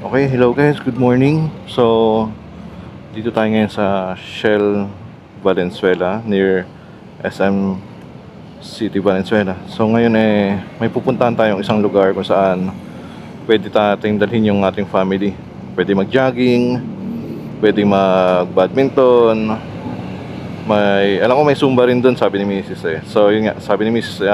Okay, hello guys, good morning. So, dito tayo ngayon sa Shell Valenzuela near SM City Valenzuela. So ngayon may pupuntahan tayong isang lugar kung saan pwede nating dalhin yung ating family. Pwede mag-jogging, pwede mag-badminton. Alam ko may Zumba rin doon, sabi ni Mrs. So yun nga, sabi ni Mrs.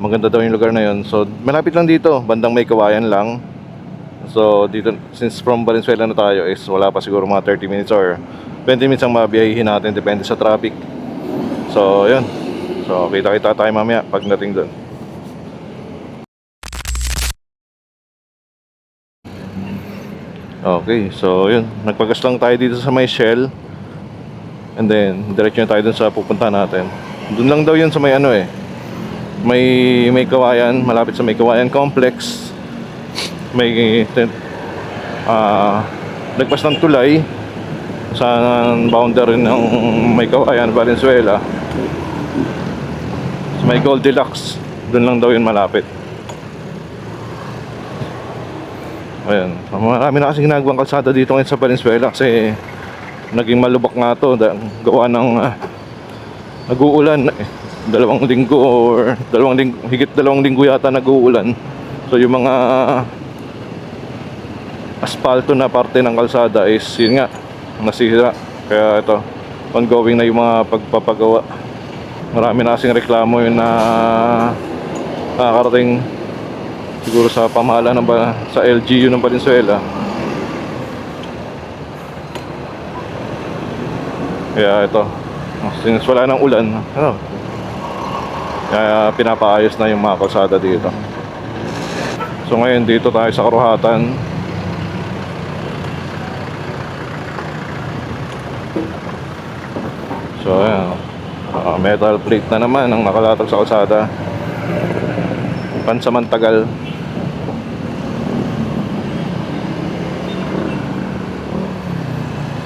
Maganda daw yung lugar na yun. So malapit lang dito, bandang May Kawayan lang. So dito, since from Valenzuela na tayo, is wala pa siguro mga 30 minutes or 20 minutes ang mabiyahihin natin, depende sa traffic. So yun, so kita-kita tayo mamaya pagdating doon. Okay, so yun, nagpagas lang tayo dito sa may Shell. And then diretso na tayo dun sa pupunta natin. Doon lang daw yun sa may may Kawayan, malapit sa may Kawayan Complex. May nagpas ng tulay sa boundary ng may Kawayan, Valenzuela. So may Goldilocks, doon lang daw yun malapit. Ayan, marami na kasi ginagawang kalsada dito ngayon sa Valenzuela kasi naging malubak nga to gawa ng nag-uulan. Dalawang linggo or higit dalawang linggo yata nag-uulan. So yung mga asfalto na parte ng kalsada is yun nga, nasira. Kaya ito, ongoing na yung mga pagpapagawa. Marami na kasing reklamo yun na nakakarating siguro sa pamahalaan sa LGU ng Valenzuela. Kaya ito, since wala ng ulan, kaya pinapaayos na yung mga kalsada dito. So ngayon dito tayo sa Karuhatan. So ayan, metal plate na naman ang nakalatag sa kalsada, pansamantagal.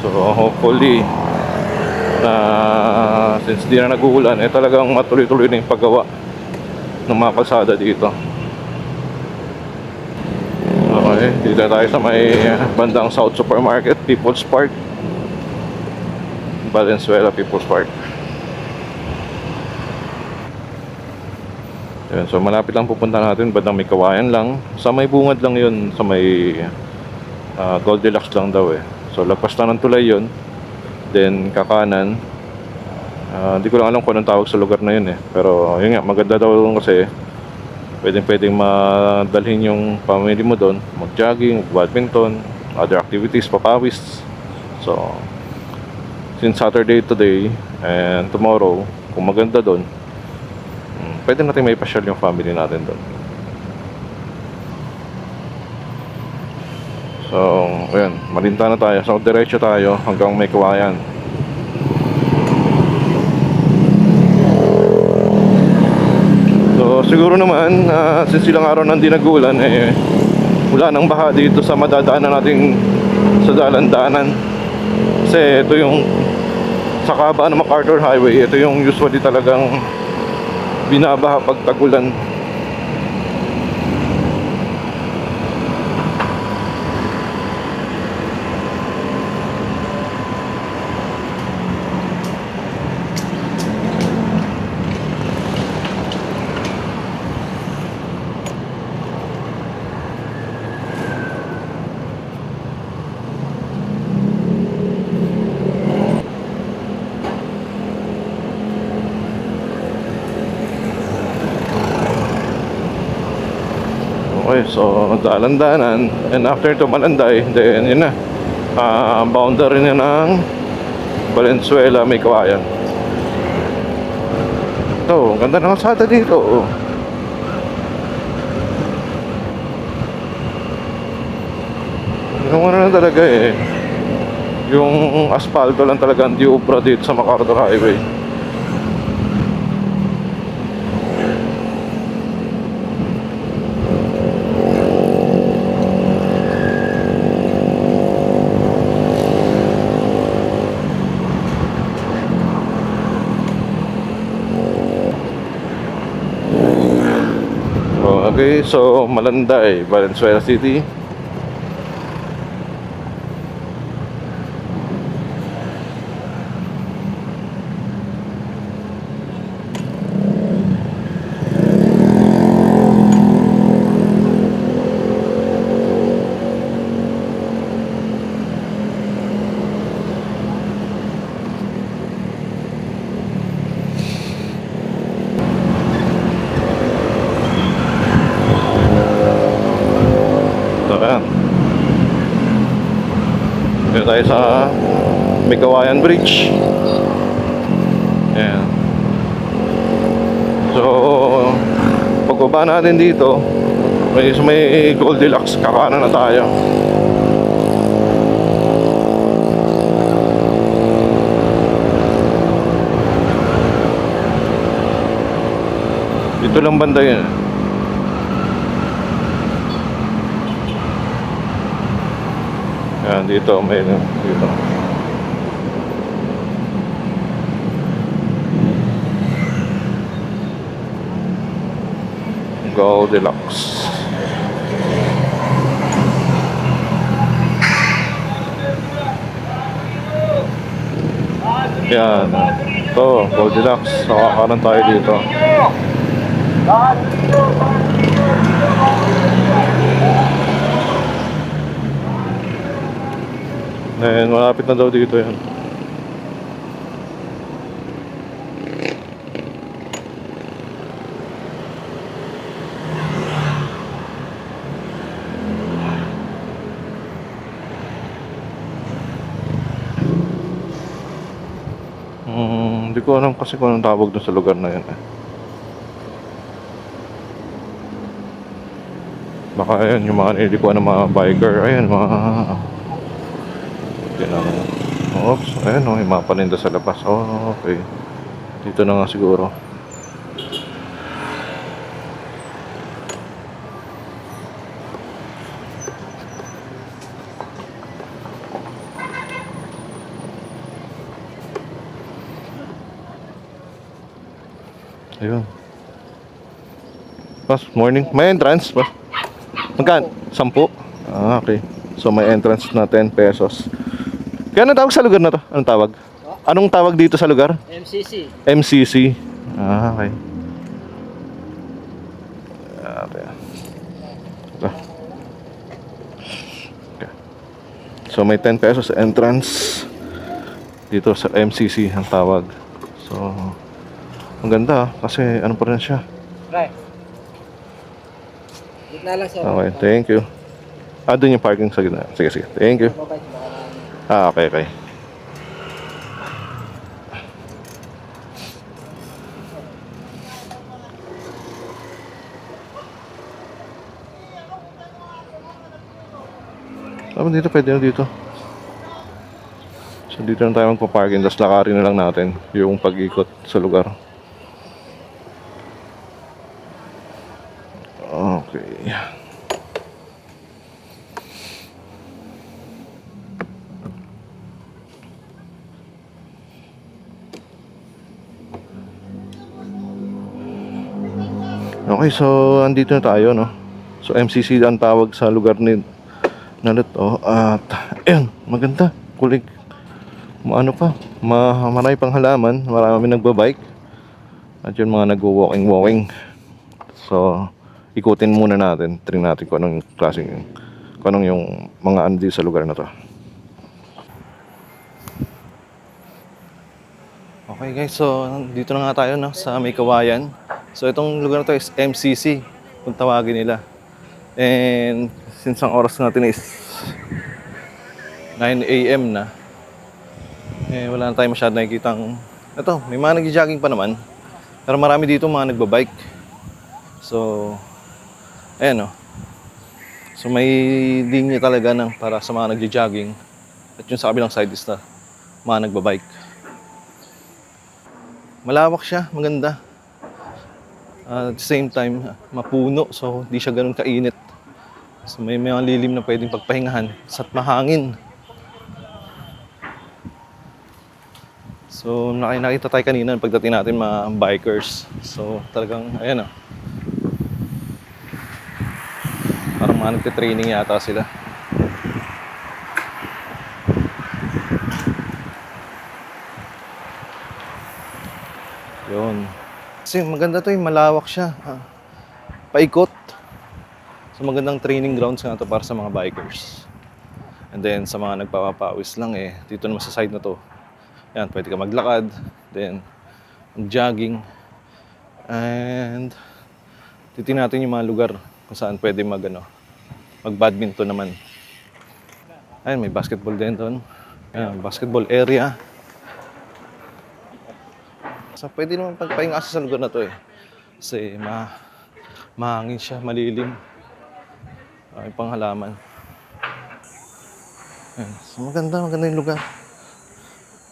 So hopefully na since di na nag-uulan, talagang matuloy-tuloy na yung paggawa ng mga kalsada dito. Okay, dito tayo sa may bandang South Supermarket, People's Park, Valenzuela People's Park. Ayan, so malapit lang pupunta natin, bandang may Kawayan lang. Sa may bungad lang yun, sa may Goldilocks lang daw So lagpas lang ng tulay yun, then kakanan. Hindi ko lang alam kung anong tawag sa lugar na yun pero yun nga, maganda daw kasi pwedeng madalhin yung family mo doon, mag-jogging, badminton, other activities, papawis. So since Saturday today and tomorrow, kung maganda doon, pwede natin may pasyal yung family natin doon. So ayan, malinta na tayo. So diretso tayo hanggang may Kawayan. So siguro naman since ilang araw nang di nag-uulan, wala nang baha dito sa madadaanan nating sa dalan-danan. Kasi ito yung sa kabaan ng MacArthur Highway, ito yung usually talagang binabaha pag tag-ulan. Okay, so dalan-danan, and after to Malanday, then yun na, boundary na ng Valenzuela, may Kawayan. Ito, ganda ng kalsada dito. Yung ano na talaga yung asfalto lang talaga ang diubra dito sa MacArthur Highway. Okay, so Malanday, Valenzuela City. Dito tayo sa Mikawayan Bridge. Ayan. So, pagbaba natin dito, may Goldilocks, kakanan na tayo. Dito lang banda yun. Yan, dito may dito. Goldilocks. Yan. Ito, Goldilocks. Nakakaroon tayo dito. And malapit na daw dito yan. Hindi ko alam kasi kung anong tawag doon sa lugar na yun. Baka ayun, yung mga nilikuan ng mga biker. Ayun, mga... Oops, ayun o, yung mga paninda sa labas. Oh, okay. Dito na nga siguro. Ayun. Pas, morning. May entrance pa. Magkano? 10? Ah, okay. So may entrance na 10 pesos. Kaya anong tawag sa lugar na to? Anong tawag? Anong tawag dito sa lugar? MCC. MCC. Ah, okay. Okay. Okay. So may 10 pesos entrance dito sa MCC ang tawag. So ang ganda kasi ano pa rin siya. Right. Gitna lang sir. Okay, thank you. Doon yung parking sa gitna. Sige, sige. Thank you. Okay, okay. Dito pwede na dito. So dito na tayo magpa-parking, tapos lakarin na lang natin yung pag-ikot sa lugar. Okay. Okay, so andito na tayo, no? So MCC ang tawag sa lugar ni to. At ayun, maganda. Kulig. Ano pa? Marami pang halaman. Marami nagbabike. At yun mga nag-walking. So ikutin muna natin. Tingnan natin kung anong klaseng, kung anong yung mga ano dito sa lugar na to. Okay guys, so dito na nga tayo, no, sa Mikawayan. So itong lugar na to is MCC kung tawagin nila. And since ang oras natin is 9 AM na, wala na tayo masyadong nakikitang... Ito, may mga nag-jogging pa naman, pero marami dito mga nagbabike. So ayan, no. So may linya talaga ng para sa mga nag-jogging. At yung sa kabilang side is na mga nagbabike. Malawak siya, maganda. At the same time, mapuno, so di siya ganun kainit. So may mga lilim na pwedeng pagpahingahan at mahangin. So nakita tayo kanina pagdating natin mga bikers. So talagang, ayan, parang mga nagte-training yata sila. Yun. Kasi maganda to, yung malawak siya. Paikot. So magandang training grounds nga to para sa mga bikers. And then sa mga nagpapawis lang, dito naman sa side na to, yan, pwede ka maglakad, then mag-jogging. And titingnan natin yung mga lugar kung saan pwede mag-badminton naman. Ayun, may basketball din doon. Ayan, basketball area. So, pwede naman pagpahinga sa lugar na to eh. Kasi mahangin siya, malilim. Ay, panghalaman. Ayan. So, maganda yung lugar.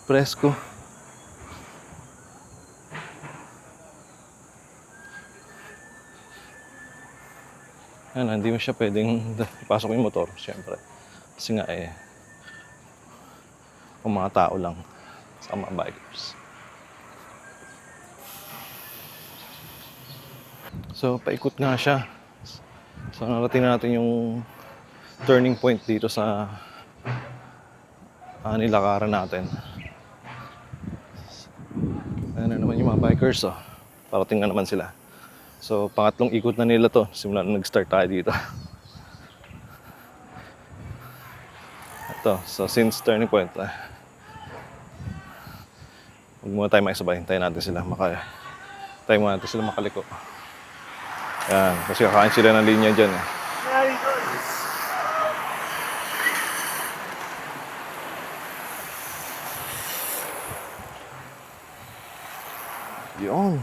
Presko. Ayan, hindi mo siya pwedeng ipasok yung motor, syempre. Kasi nga eh, kung mga tao lang sa mga bikers. So, paikot nga siya. So, narating na natin yung turning point dito sa nilakaran natin. Ayan na naman yung mga bikers, oh. Parating na naman sila. So, pangatlong ikot na nila to. Simula nung nag-start tayo dito. Ito, so since turning point, huwag muna tayo makisabay. Hintayin natin sila hintayin muna natin sila makaliko. Ayan, kasi kakain sila ng linya dyan eh. Yun.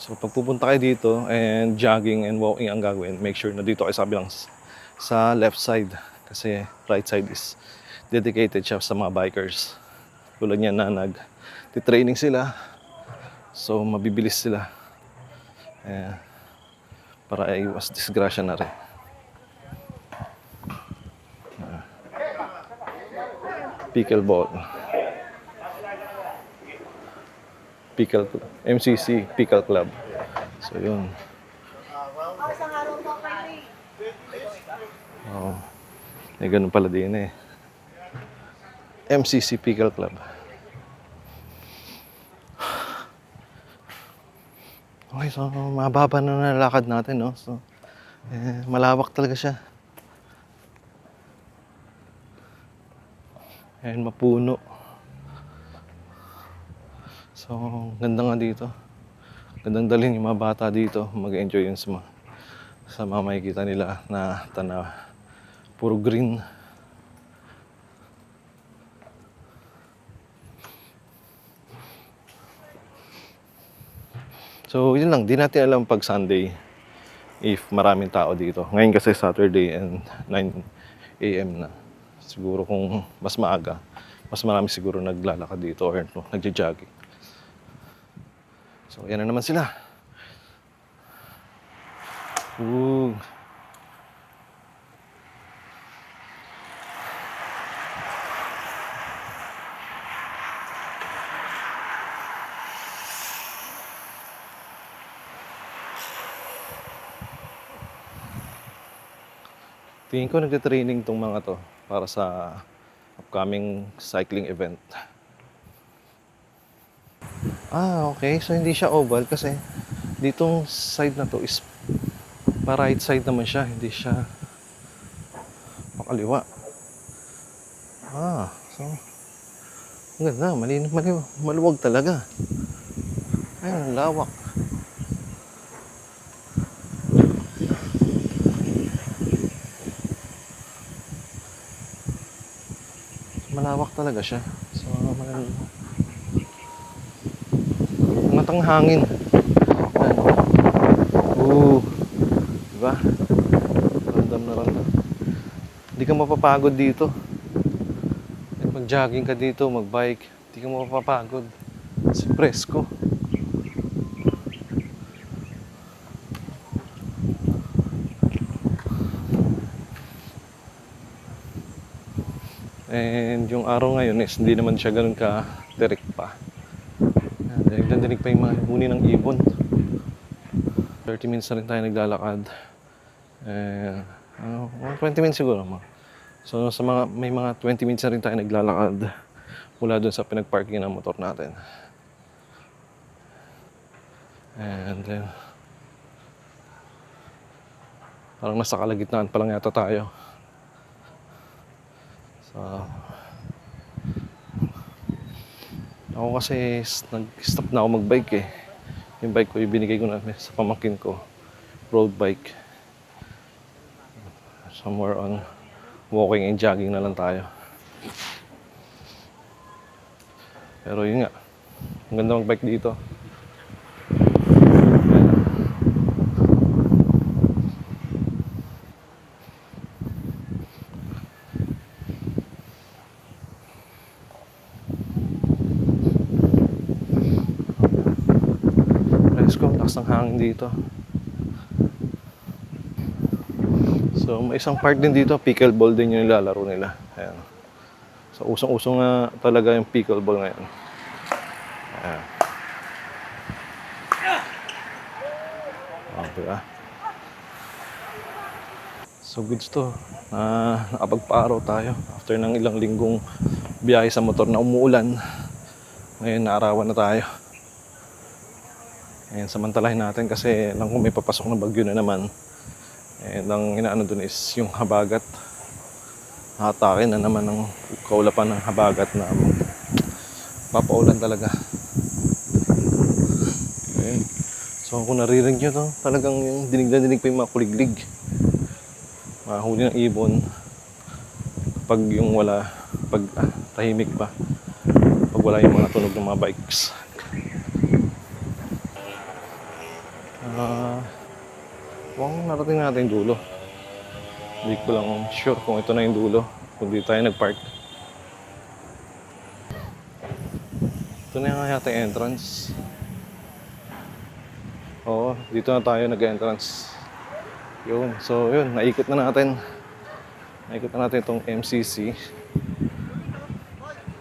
So pag pupunta kayo dito and jogging and walking ang gagawin, make sure na dito kayo sa left side. Kasi right side is dedicated siya sa mga bikers. Tulad niyan na nag-training sila. So mabibilis sila. Para iwas disgrasya na rin. Pickleball. MCC Pickle Club. So yun. Oh. May ganun pala din eh. MCC Pickle Club. Okay, so mababa na nalakad natin, no? So, malawak talaga siya. Ayan, mapuno. So, ganda nga dito. Gandang dalhin yung mga bata dito. Mag-enjoy yun sa mga makikita nila na tanaw. Puro green. So, yun lang. Di natin alam pag Sunday if maraming tao dito. Ngayon kasi Saturday and 9 AM na. Siguro kung mas maaga, mas marami siguro naglalakad dito or nagja-jogging. So, yan na naman sila. Ooh. Tingin ko nagte-training tong mga to para sa upcoming cycling event. Okay. So, hindi siya oval kasi ditong side na to is right side naman siya. Hindi siya pakaliwa. So, ang ganda. Maluwag talaga. Ayun, lawak. Malawak talaga siya. So, matang hangin. Diba? Random na random. Hindi ka mapapagod dito. Mag-jogging ka dito, mag-bike. Hindi ka mapapagod. Kasi presko. And yung araw ngayon is hindi naman siya ganun ka-direct pa. Dinig pa yung mga huni ng ibon. 30 minutes na rin tayo naglalakad. 20 minutes siguro mo. So may mga 20 minutes na rin tayo naglalakad mula dun sa pinag-parking ng motor natin. And parang nasa kalagitnaan pa lang yata tayo. So Ako kasi nag-stop na ako mag-bike eh. Yung bike ko, ibinigay ko na sa pamangkin ko. Road bike. Somewhere on walking and jogging na lang tayo. Pero yun nga, ang ganda mag-bike dito. Let's go, lakas ng hangin dito. So may isang part din dito, pickleball din yung nilalaro nila. Ayan. So usong-usong nga talaga yung pickleball ngayon. Ayan. Okay ah. So goods to. Nakapagpa-araw tayo after ng ilang linggong biyahe sa motor na umuulan. Ngayon naarawan na tayo. Ayan, samantalahin natin kasi lang kung may papasok na bagyo na naman. And ang inaano dun is yung habagat. Hatake na naman ng kaulapan ng habagat na papaulan talaga. Ayan. So kung naririnig nyo to, talagang yung dinig na dinig pa yung mga kuliglig. Mahuli ng ibon. Pag yung wala, pag tahimik pa. Pag wala yung mga tunog ng mga bikes. Mukhang narating natin yung dulo. Hindi ko lang sure kung ito na yung dulo. Kung dito tayo nag-park. Ito na nga yata yung entrance. Oo, dito na tayo nag-entrance. Yun, so yun, naikot na natin. Naikot na natin itong MCC.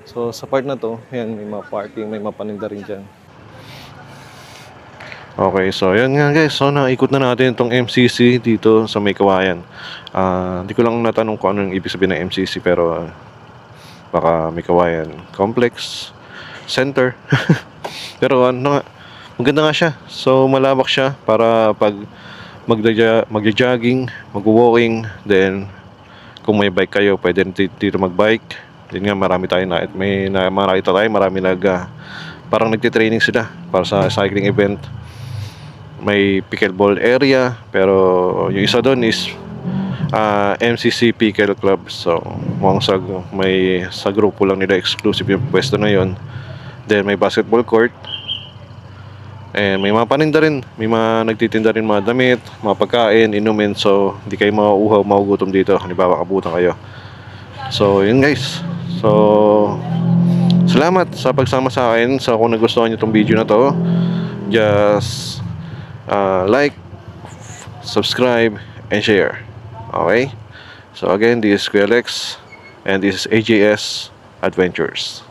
So sa part na to, yan, may mga parking, may mga paninda rin dyan. Okay, so yun nga guys, so naikot na natin itong MCC dito sa May Kawayan. Hindi ko lang natanong kung ano yung ibig sabihin ng MCC, pero baka May Kawayan Complex Center. Pero ano nga, maganda nga siya. So malawak siya para pag magja-jogging, mag-walking, then kung may bike kayo, pwede dito mag-bike. Din nga marami tayo makita tayo, marami parang nagti-training sila para sa cycling event. May pickleball area, pero yung isa doon is MCC Pickle Club. So mukhang sa grupo lang nila exclusive yung pwesto na yon. Then may basketball court. And may mga paninda rin. May mga nagtitinda rin mga damit, mga pagkain, inumin. So hindi kayo mauuhaw, magugutom dito. Halimbawa kabutan kayo. So yun guys. So salamat sa pagsama sa akin. So kung nagustuhan nyo itong video na to, just like, subscribe, and share. Okay? So again, this is Kuya Lex, and this is AJS Adventures.